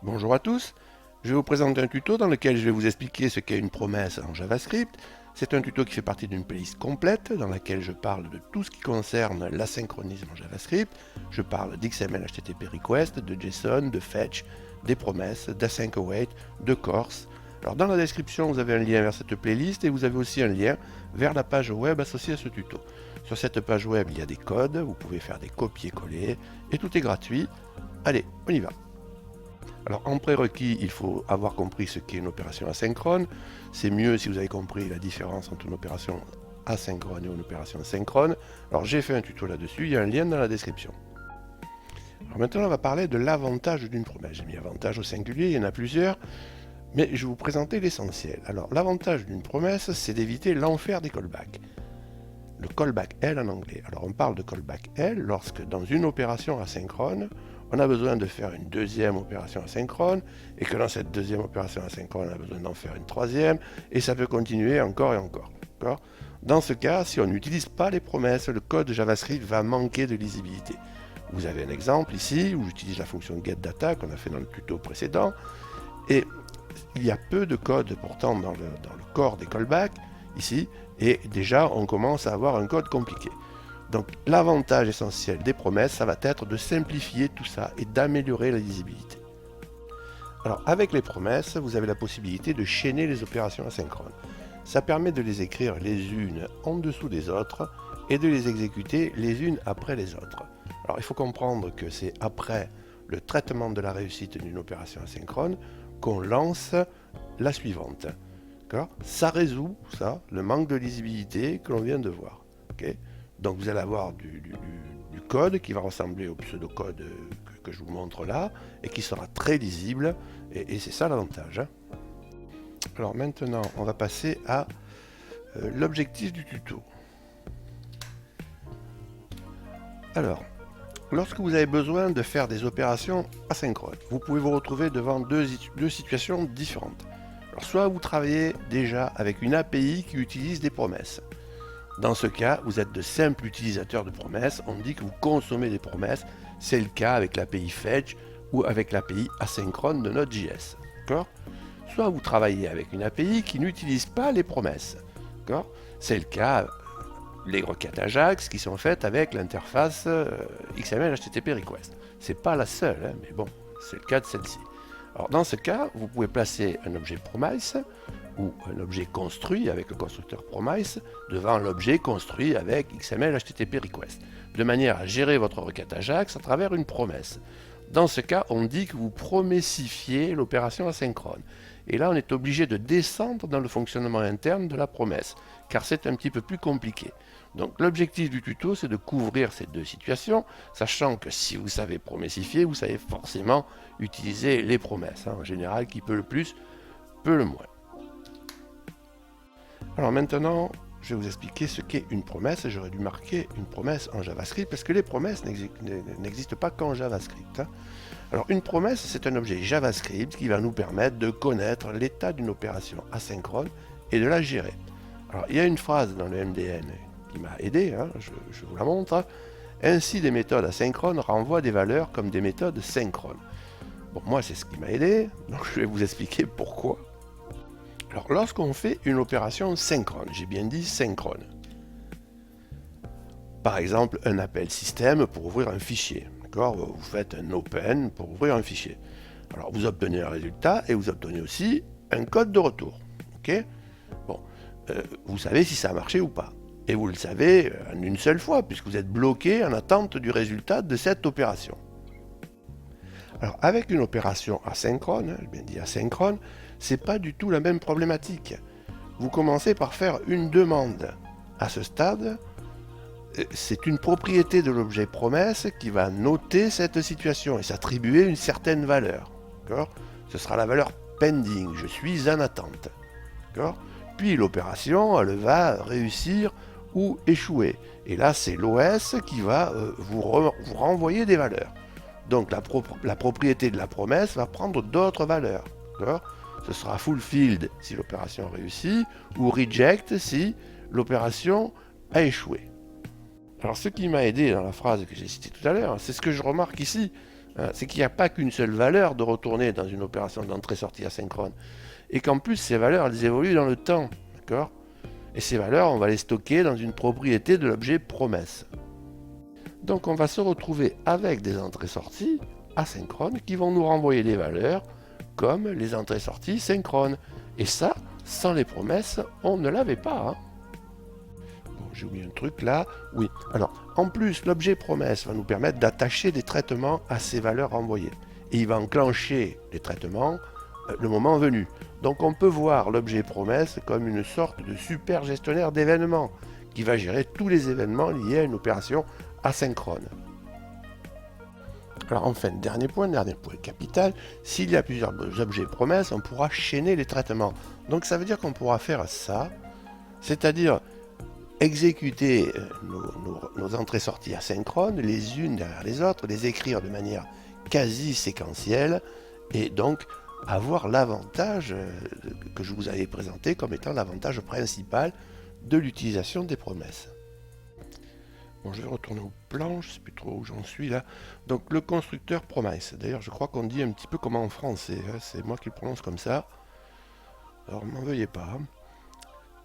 Bonjour à tous, je vais vous présenter un tuto dans lequel je vais vous expliquer ce qu'est une promesse en JavaScript. C'est un tuto qui fait partie d'une playlist complète dans laquelle je parle de tout ce qui concerne l'asynchronisme en JavaScript. Je parle d'XML HTTP request, de JSON, de fetch, des promesses, d'async await, de course. Alors dans la description, vous avez un lien vers cette playlist et vous avez aussi un lien vers la page web associée à ce tuto. Sur cette page web, il y a des codes, vous pouvez faire des copier-coller et tout est gratuit. Allez, on y va. Alors en prérequis, il faut avoir compris ce qu'est une opération asynchrone. C'est mieux si vous avez compris la différence entre une opération asynchrone et une opération synchrone. Alors j'ai fait un tuto là-dessus, il y a un lien dans la description. Alors maintenant on va parler de l'avantage d'une promesse. J'ai mis avantage au singulier, il y en a plusieurs, mais je vais vous présenter l'essentiel. Alors l'avantage d'une promesse, c'est d'éviter l'enfer des callbacks. Le callback L en anglais. Alors on parle de callback L lorsque dans une opération asynchrone, on a besoin de faire une deuxième opération asynchrone, et que dans cette deuxième opération asynchrone, on a besoin d'en faire une troisième, et ça peut continuer encore et encore. Dans ce cas, si on n'utilise pas les promesses, le code JavaScript va manquer de lisibilité. Vous avez un exemple ici, où j'utilise la fonction getData qu'on a fait dans le tuto précédent, et il y a peu de code pourtant dans le corps des callbacks, ici, et déjà on commence à avoir un code compliqué. Donc l'avantage essentiel des promesses, ça va être de simplifier tout ça et d'améliorer la lisibilité. Alors avec les promesses, vous avez la possibilité de chaîner les opérations asynchrones. Ça permet de les écrire les unes en dessous des autres et de les exécuter les unes après les autres. Alors il faut comprendre que c'est après le traitement de la réussite d'une opération asynchrone qu'on lance la suivante. Ça résout le manque de lisibilité que l'on vient de voir. Donc vous allez avoir du code qui va ressembler au pseudocode que je vous montre là et qui sera très lisible, et c'est ça l'avantage. Alors maintenant on va passer à l'objectif du tuto. Alors, lorsque vous avez besoin de faire des opérations asynchrones, vous pouvez vous retrouver devant deux situations différentes. Alors, soit vous travaillez déjà avec une API qui utilise des promesses. Dans ce cas, vous êtes de simples utilisateurs de promesses, on dit que vous consommez des promesses, c'est le cas avec l'API Fetch ou avec l'API asynchrone de Node.js. Soit vous travaillez avec une API qui n'utilise pas les promesses. C'est le cas les requêtes Ajax qui sont faites avec l'interface XML HTTP request. C'est pas la seule, mais bon, c'est le cas de celle-ci. Alors dans ce cas, vous pouvez placer un objet promise ou un objet construit avec le constructeur promise devant l'objet construit avec XML HTTP request, de manière à gérer votre requête Ajax à travers une promesse. Dans ce cas, on dit que vous promessifiez l'opération asynchrone. Et là, on est obligé de descendre dans le fonctionnement interne de la promesse, car c'est un petit peu plus compliqué. Donc l'objectif du tuto, c'est de couvrir ces deux situations, sachant que si vous savez promessifier, vous savez forcément utiliser les promesses. En général, qui peut le plus, peut le moins. Alors maintenant, je vais vous expliquer ce qu'est une promesse. J'aurais dû marquer une promesse en JavaScript, parce que les promesses n'existent pas qu'en JavaScript. Alors une promesse, c'est un objet JavaScript qui va nous permettre de connaître l'état d'une opération asynchrone et de la gérer. Alors il y a une phrase dans le MDN qui m'a aidé, je vous la montre. Ainsi, des méthodes asynchrones renvoient des valeurs comme des méthodes synchrones. Bon, moi c'est ce qui m'a aidé, donc je vais vous expliquer pourquoi. Alors lorsqu'on fait une opération synchrone, j'ai bien dit synchrone, par exemple un appel système pour ouvrir un fichier, vous faites un open pour ouvrir un fichier. Alors vous obtenez un résultat et vous obtenez aussi un code de retour. Bon, vous savez si ça a marché ou pas. Et vous le savez en une seule fois, puisque vous êtes bloqué en attente du résultat de cette opération. Alors avec une opération asynchrone, j'ai bien dit asynchrone, c'est pas du tout la même problématique. Vous commencez par faire une demande. À ce stade, c'est une propriété de l'objet promesse qui va noter cette situation et s'attribuer une certaine valeur. Ce sera la valeur pending, je suis en attente. Puis l'opération, elle va réussir ou échouer. Et là, c'est l'OS qui va vous renvoyer des valeurs. Donc la propriété de la promesse va prendre d'autres valeurs. Ce sera fulfilled si l'opération réussit, ou reject si l'opération a échoué. Alors ce qui m'a aidé dans la phrase que j'ai citée tout à l'heure, c'est ce que je remarque ici. c'est qu'il n'y a pas qu'une seule valeur de retourner dans une opération d'entrée-sortie asynchrone, et qu'en plus ces valeurs elles évoluent dans le temps, d'accord? Et ces valeurs on va les stocker dans une propriété de l'objet promesse. Donc on va se retrouver avec des entrées-sorties asynchrones qui vont nous renvoyer des valeurs comme les entrées-sorties synchrones. Et ça, sans les promesses, on ne l'avait pas. Bon, j'ai oublié un truc là. Oui, alors, en plus, l'objet promesse va nous permettre d'attacher des traitements à ces valeurs renvoyées. Et il va enclencher les traitements le moment venu. Donc on peut voir l'objet promesse comme une sorte de super gestionnaire d'événements qui va gérer tous les événements liés à une opération asynchrone. Alors enfin, dernier point capital, s'il y a plusieurs objets promesses, on pourra chaîner les traitements. Donc ça veut dire qu'on pourra faire ça, c'est-à-dire exécuter nos entrées-sorties asynchrones, les unes derrière les autres, les écrire de manière quasi séquentielle, et donc avoir l'avantage que je vous avais présenté comme étant l'avantage principal de l'utilisation des promesses. Bon, je vais retourner au plan, je ne sais plus trop où j'en suis là. Donc le constructeur promise. D'ailleurs, je crois qu'on dit un petit peu comme en français. Hein, c'est moi qui le prononce comme ça. Alors, m'en veuillez pas.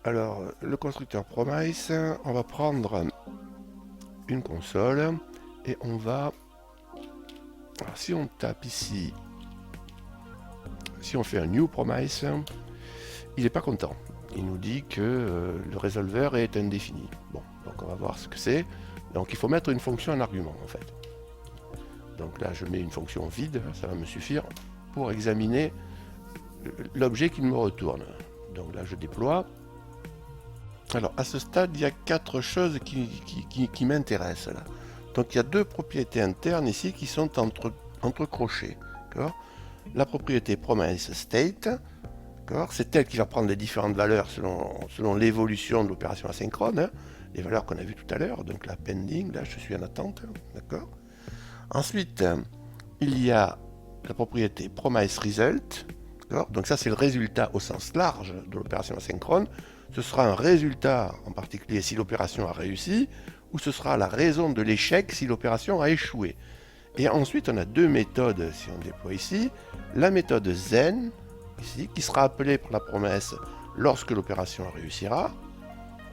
Alors, le constructeur promise, on va prendre une console et on va... Alors, si on tape ici, si on fait un new promise, il n'est pas content. Il nous dit que le résolveur est indéfini. Bon, donc on va voir ce que c'est. Donc il faut mettre une fonction en argument en fait. Donc là je mets une fonction vide, ça va me suffire pour examiner l'objet qu'il me retourne. Donc là je déploie. Alors à ce stade il y a 4 choses qui m'intéressent là. Donc il y a 2 propriétés internes ici qui sont entrecrochées. La propriété promise state, c'est elle qui va prendre les différentes valeurs selon l'évolution de l'opération asynchrone, hein, les valeurs qu'on a vues tout à l'heure, donc la pending, là je suis en attente, d'accord. Ensuite, il y a la propriété promise result, donc ça c'est le résultat au sens large de l'opération asynchrone. Ce sera un résultat en particulier si l'opération a réussi, ou ce sera la raison de l'échec si l'opération a échoué. Et ensuite on a 2 méthodes, si on déploie ici, la méthode then, ici, qui sera appelée par la promesse lorsque l'opération réussira.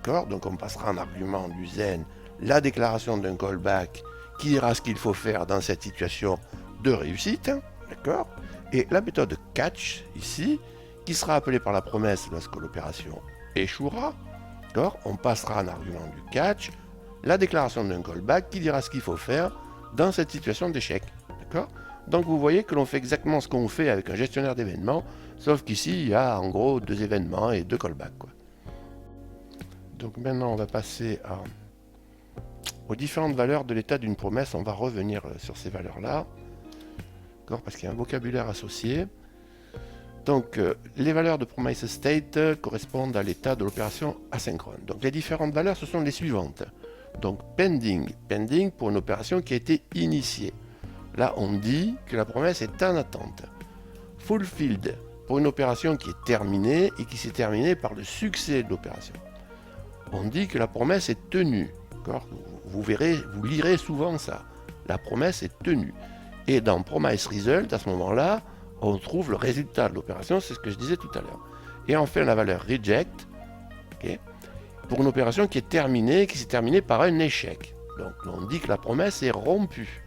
Donc on passera en argument du then la déclaration d'un callback qui dira ce qu'il faut faire dans cette situation de réussite. Et la méthode catch, ici, qui sera appelée par la promesse lorsque l'opération échouera. On passera en argument du catch la déclaration d'un callback qui dira ce qu'il faut faire dans cette situation d'échec. Donc vous voyez que l'on fait exactement ce qu'on fait avec un gestionnaire d'événements, sauf qu'ici il y a en gros 2 événements et 2 callbacks. Donc maintenant on va passer aux différentes valeurs de l'état d'une promesse. On va revenir sur ces valeurs-là, parce qu'il y a un vocabulaire associé. Donc les valeurs de promise state correspondent à l'état de l'opération asynchrone. Donc les différentes valeurs, ce sont les suivantes. Donc pending pour une opération qui a été initiée. Là, on dit que la promesse est en attente. Fulfilled pour une opération qui est terminée et qui s'est terminée par le succès de l'opération. On dit que la promesse est tenue. Vous lirez souvent ça. La promesse est tenue. Et dans promise result, à ce moment-là, on trouve le résultat de l'opération, c'est ce que je disais tout à l'heure. Et enfin, la valeur reject, pour une opération qui est terminée, qui s'est terminée par un échec. Donc, on dit que la promesse est rompue.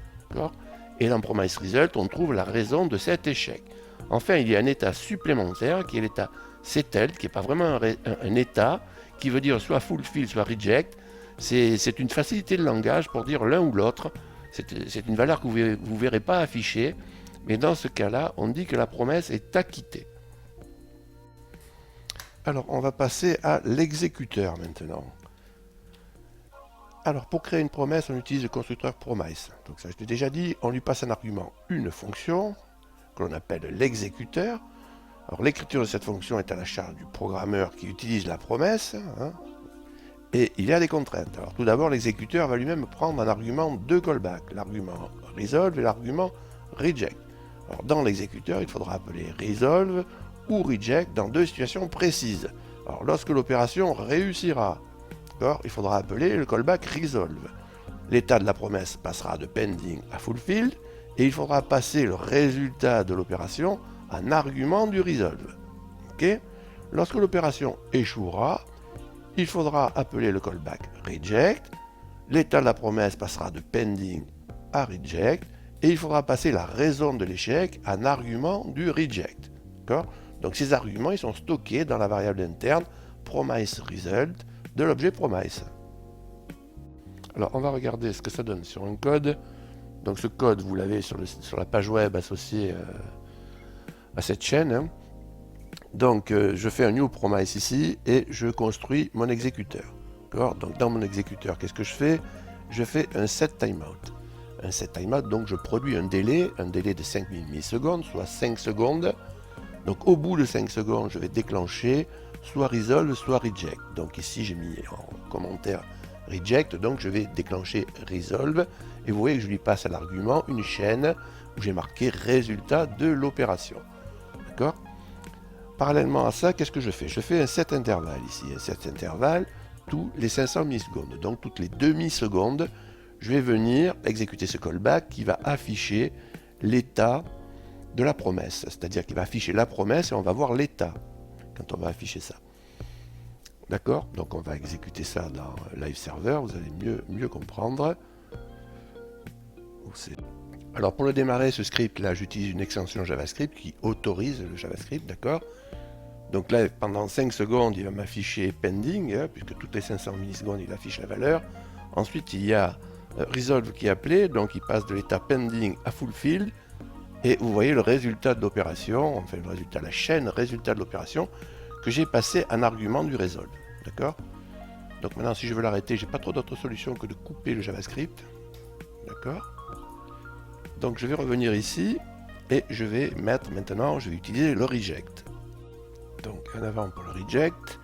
Et dans promise result, on trouve la raison de cet échec. Enfin, il y a un état supplémentaire qui est l'état settled, qui n'est pas vraiment un état, qui veut dire soit fulfill, soit reject. C'est une facilité de langage pour dire l'un ou l'autre. C'est une valeur que vous ne verrez pas affichée, mais dans ce cas-là, on dit que la promesse est acquittée. Alors, on va passer à l'exécuteur maintenant. Alors, pour créer une promesse, on utilise le constructeur promise. Donc ça, je l'ai déjà dit, on lui passe un argument, une fonction, que l'on appelle l'exécuteur. Alors, l'écriture de cette fonction est à la charge du programmeur qui utilise la promesse, et il y a des contraintes. Alors, tout d'abord, l'exécuteur va lui-même prendre un argument de callback, l'argument resolve et l'argument reject. Alors, dans l'exécuteur, il faudra appeler resolve ou reject dans 2 situations précises. Alors, lorsque l'opération réussira, il faudra appeler le callback resolve. L'état de la promesse passera de pending à fulfilled, et il faudra passer le résultat de l'opération en argument du resolve. Okay. Lorsque l'opération échouera, il faudra appeler le callback reject, l'état de la promesse passera de pending à reject, et il faudra passer la raison de l'échec en argument du reject. Donc ces arguments ils sont stockés dans la variable interne promiseResult de l'objet promise. Alors on va regarder ce que ça donne sur un code. Donc ce code vous l'avez sur la page web associée à cette chaîne. Hein. Donc je fais un new promise ici et je construis mon exécuteur. Donc dans mon exécuteur, qu'est-ce que je fais? Je fais un set timeout. Un set timeout, donc je produis un délai de 5000 millisecondes, soit 5 secondes. Donc au bout de 5 secondes, je vais déclencher soit resolve, soit reject. Donc ici j'ai mis en commentaire reject, donc je vais déclencher resolve. Et vous voyez que je lui passe à l'argument une chaîne où j'ai marqué résultat de l'opération. D'accord? Parallèlement à ça, qu'est-ce que je fais? Je fais un set intervalle ici, un set intervalle tous les 500 millisecondes. Donc toutes les demi-secondes, je vais venir exécuter ce callback qui va afficher l'état de la promesse. C'est-à-dire qu'il va afficher la promesse et on va voir l'état quand on va afficher ça. D'accord? Donc on va exécuter ça dans Live Server, vous allez mieux comprendre. Alors pour le démarrer, ce script là, j'utilise une extension JavaScript qui autorise le JavaScript, d'accord? Donc là, pendant 5 secondes, il va m'afficher pending, hein, puisque toutes les 500 millisecondes, il affiche la valeur. Ensuite, il y a resolve qui est appelé, donc il passe de l'état pending à fulfilled. Et vous voyez le résultat de l'opération, enfin le résultat, la chaîne résultat de l'opération, que j'ai passé en argument du resolve. D'accord? Donc maintenant, si je veux l'arrêter, j'ai pas trop d'autre solution que de couper le JavaScript. D'accord? Donc je vais revenir ici, et je vais mettre maintenant, je vais utiliser le reject. Donc en avant pour le reject,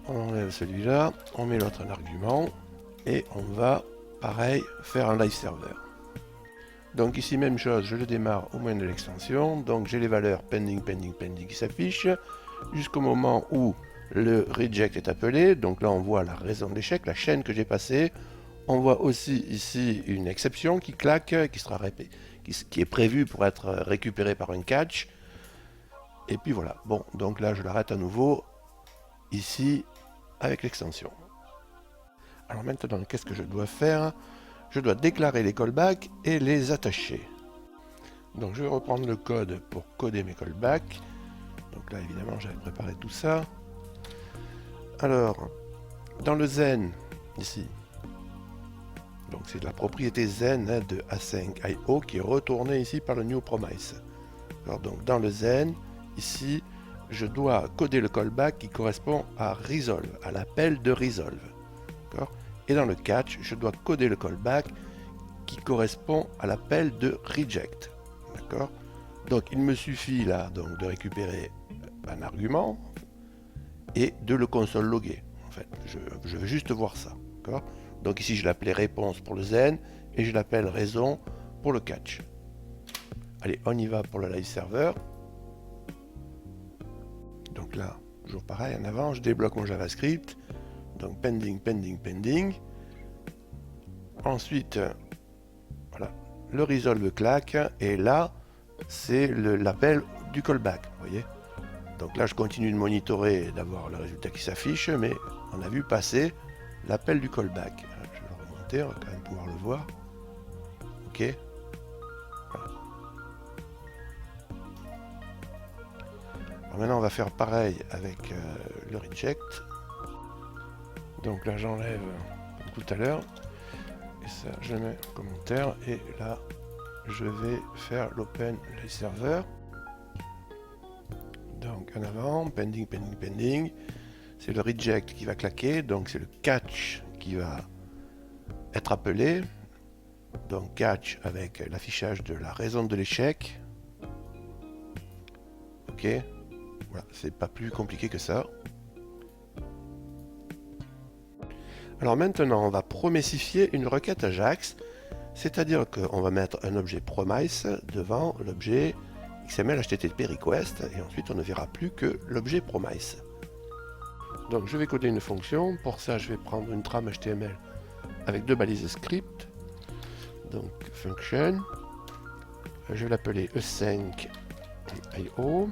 on enlève celui-là, on met l'autre en argument, et on va, pareil, faire un live server. Donc ici même chose, je le démarre au moyen de l'extension, donc j'ai les valeurs pending qui s'affichent, jusqu'au moment où le reject est appelé, donc là on voit la raison de l'échec, la chaîne que j'ai passée, on voit aussi ici une exception qui claque, qui est prévue pour être récupérée par un catch. Et puis voilà, bon, donc là je l'arrête à nouveau, ici, avec l'extension. Alors maintenant, qu'est-ce que je dois faire? Je dois déclarer les callbacks et les attacher. Donc je vais reprendre le code pour coder mes callbacks. Donc là évidemment j'avais préparé tout ça. Alors, dans le Zen, ici, donc c'est la propriété Zen hein, de A5IO qui est retournée ici par le new promise. Alors, donc dans le Zen, ici, je dois coder le callback qui correspond à resolve, à l'appel de resolve. Et dans le catch, je dois coder le callback qui correspond à l'appel de reject. D'accord? Donc il me suffit là donc, de récupérer un argument et de le console loguer. En fait, je veux juste voir ça. Donc ici je l'appelais réponse pour le Zen et je l'appelle raison pour le catch. Allez, on y va pour le live server. Donc là, toujours pareil, en avant, je débloque mon JavaScript. Donc pending. Ensuite, voilà, le resolve claque. Et là, c'est l'appel du callback. Vous voyez? Donc là, je continue de monitorer et d'avoir le résultat qui s'affiche. Mais on a vu passer l'appel du callback. Je vais le remonter, on va quand même pouvoir le voir. OK. Voilà. Alors maintenant, on va faire pareil avec le reject. Donc là j'enlève comme tout à l'heure et ça je le mets en commentaire et là je vais faire l'open live server. Donc en avant, pending, c'est le reject qui va claquer, donc c'est le catch qui va être appelé. Donc catch avec l'affichage de la raison de l'échec. Ok, voilà, c'est pas plus compliqué que ça. Alors maintenant, on va promessifier une requête Ajax, c'est-à-dire qu'on va mettre un objet promise devant l'objet XML HTTP request, et ensuite on ne verra plus que l'objet promise. Donc je vais coder une fonction, pour ça je vais prendre une trame HTML avec deux balises script. Donc function, je vais l'appeler E5IO.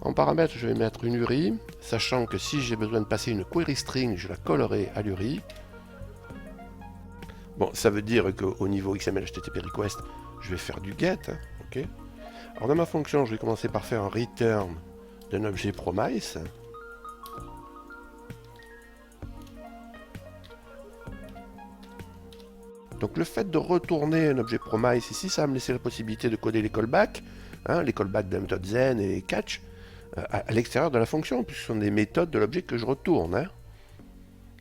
En paramètre, je vais mettre une URI, sachant que si j'ai besoin de passer une query string, je la collerai à l'URI. Bon, ça veut dire qu'au niveau XML HTTP request, je vais faire du get. Hein, ok. Alors dans ma fonction, je vais commencer par faire un return d'un objet promise. Donc le fait de retourner un objet promise ici, ça va me laisser la possibilité de coder les callbacks, hein, les callbacks de la méthode zen et catch, à l'extérieur de la fonction, puisque ce sont des méthodes de l'objet que je retourne. Hein.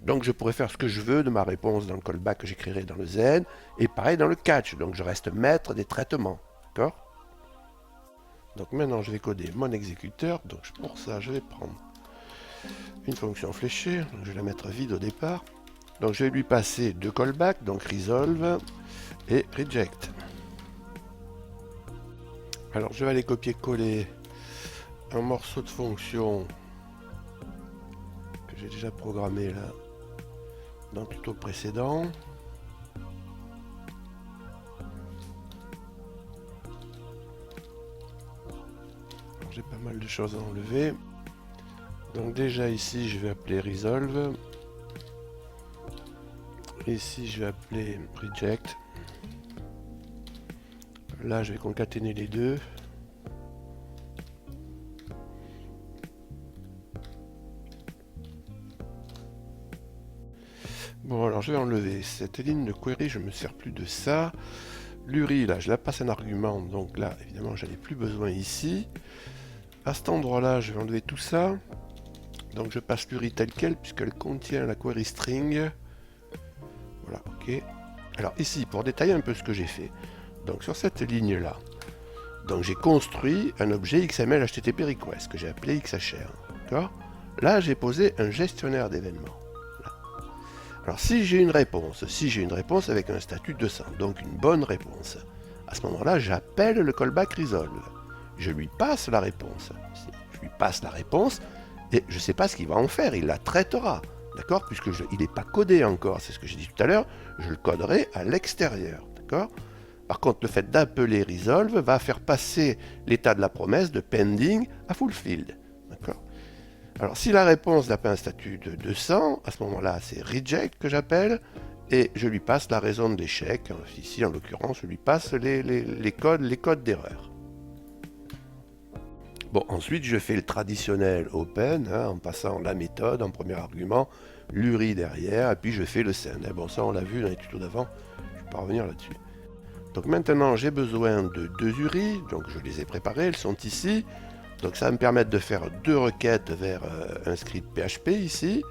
Donc je pourrais faire ce que je veux de ma réponse dans le callback que j'écrirai dans le zen, et pareil dans le catch, donc je reste maître des traitements. D'accord? Donc maintenant je vais coder mon exécuteur, donc pour ça je vais prendre une fonction fléchée, donc je vais la mettre vide au départ. Donc je vais lui passer deux callbacks, donc resolve et reject. Alors je vais aller copier-coller un morceau de fonction que j'ai déjà programmé là dans le tuto précédent. J'ai pas mal de choses à enlever. Donc déjà ici je vais appeler resolve. Ici je vais appeler reject. Là je vais concaténer les deux. Bon alors je vais enlever cette ligne de query, je ne me sers plus de ça. L'URI là je la passe un argument, donc là évidemment j'en ai plus besoin ici. À cet endroit là je vais enlever tout ça. Donc je passe l'URI telle quelle puisqu'elle contient la query string. Voilà, ok. Alors ici, pour détailler un peu ce que j'ai fait, donc sur cette ligne-là, donc j'ai construit un objet XML HTTP request que j'ai appelé XHR. D'accord? Là, j'ai posé un gestionnaire d'événements. Alors si j'ai une réponse avec un statut 200, donc une bonne réponse, à ce moment-là, j'appelle le callback resolve. Je lui passe la réponse. Je lui passe la réponse et je ne sais pas ce qu'il va en faire, il la traitera. D'accord? Puisque il n'est pas codé encore, c'est ce que j'ai dit tout à l'heure, je le coderai à l'extérieur. D'accord? Par contre, le fait d'appeler resolve va faire passer l'état de la promesse de pending à fulfilled. D'accord? Alors, si la réponse n'a pas un statut de 200, à ce moment-là, c'est reject que j'appelle, et je lui passe la raison de l'échec. Ici, en l'occurrence, je lui passe les codes d'erreur. Bon, ensuite, je fais le traditionnel open, hein, en passant la méthode en premier argument, l'URI derrière, et puis je fais le send. Bon, ça, on l'a vu dans les tutos d'avant, je ne vais pas revenir là-dessus. Donc maintenant, j'ai besoin de deux URI, donc je les ai préparées, elles sont ici. Donc ça va me permettre de faire deux requêtes vers un script PHP ici.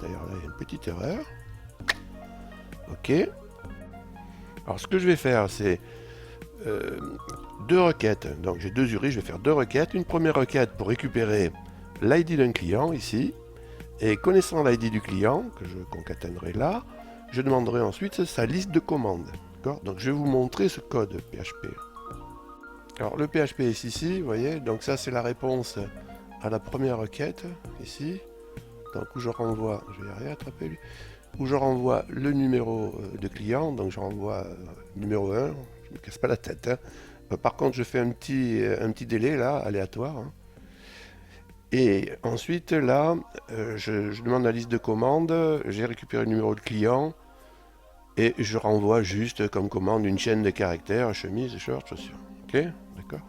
D'ailleurs, là, il y a une petite erreur. Ok. Alors, ce que je vais faire, c'est deux requêtes. Donc j'ai deux URI, je vais faire deux requêtes. Une première requête pour récupérer l'ID d'un client ici. Et connaissant l'ID du client, que je concaténerai là, je demanderai ensuite sa liste de commandes. Donc je vais vous montrer ce code PHP. Alors le PHP est ici, vous voyez. Donc ça c'est la réponse à la première requête, ici. Donc où je renvoie, je vais y arriver à attraper lui. Où je renvoie le numéro de client, donc je renvoie numéro 1, je ne me casse pas la tête. Hein. Par contre, je fais un petit délai là, aléatoire. Hein. Et ensuite, là, je demande la liste de commandes, j'ai récupéré le numéro de client, et je renvoie juste comme commande une chaîne de caractères, chemise, short, chaussures. Ok, d'accord.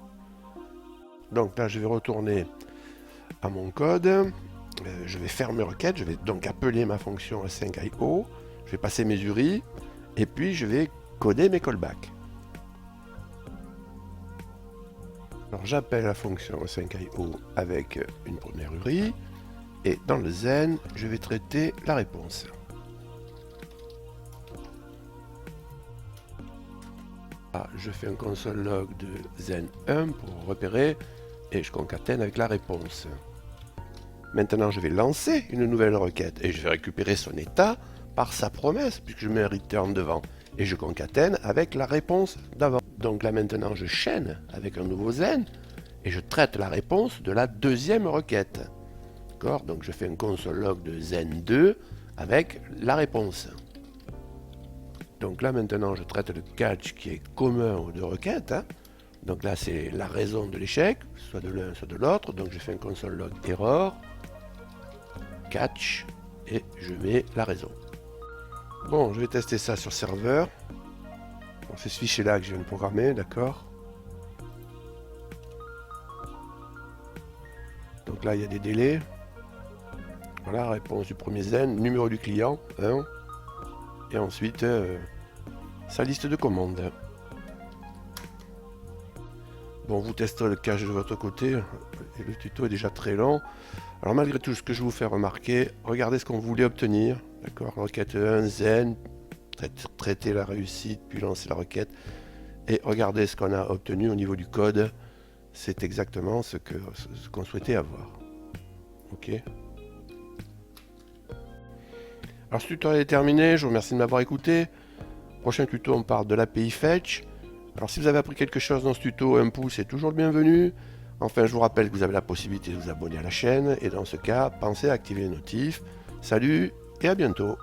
Donc là, je vais retourner à mon code. Je vais faire mes requêtes, je vais donc appeler ma fonction E5IO, je vais passer mes URI, et puis je vais coder mes callbacks. Alors j'appelle la fonction E5IO avec une première URI, et dans le zen, je vais traiter la réponse. Ah, je fais un console log de zen1 pour repérer, et je concatène avec la réponse. Maintenant, je vais lancer une nouvelle requête et je vais récupérer son état par sa promesse, puisque je mets un return devant. Et je concatène avec la réponse d'avant. Donc là, maintenant, je chaîne avec un nouveau zen et je traite la réponse de la deuxième requête. D'accord? Donc je fais un console log de zen2 avec la réponse. Donc là maintenant je traite le catch qui est commun aux deux requêtes. Hein. Donc là c'est la raison de l'échec, soit de l'un soit de l'autre. Donc je fais un console log error, catch, et je mets la raison. Bon, je vais tester ça sur serveur. Bon, c'est ce fichier là que je viens de programmer, d'accord. Donc là il y a des délais. Voilà, réponse du premier zen, numéro du client, 1. Et ensuite sa liste de commandes. Bon, vous testez le cache de votre côté, et le tuto est déjà très long. Alors malgré tout, ce que je vous fais remarquer, regardez ce qu'on voulait obtenir. D'accord, requête 1, zen, traiter la réussite, puis lancer la requête. Et regardez ce qu'on a obtenu au niveau du code. C'est exactement ce qu'on souhaitait avoir. Ok. Alors ce tutoriel est terminé, je vous remercie de m'avoir écouté. Prochain tuto, on parle de l'API Fetch. Alors si vous avez appris quelque chose dans ce tuto, un pouce est toujours le bienvenu. Enfin, je vous rappelle que vous avez la possibilité de vous abonner à la chaîne. Et dans ce cas, pensez à activer les notifs. Salut et à bientôt.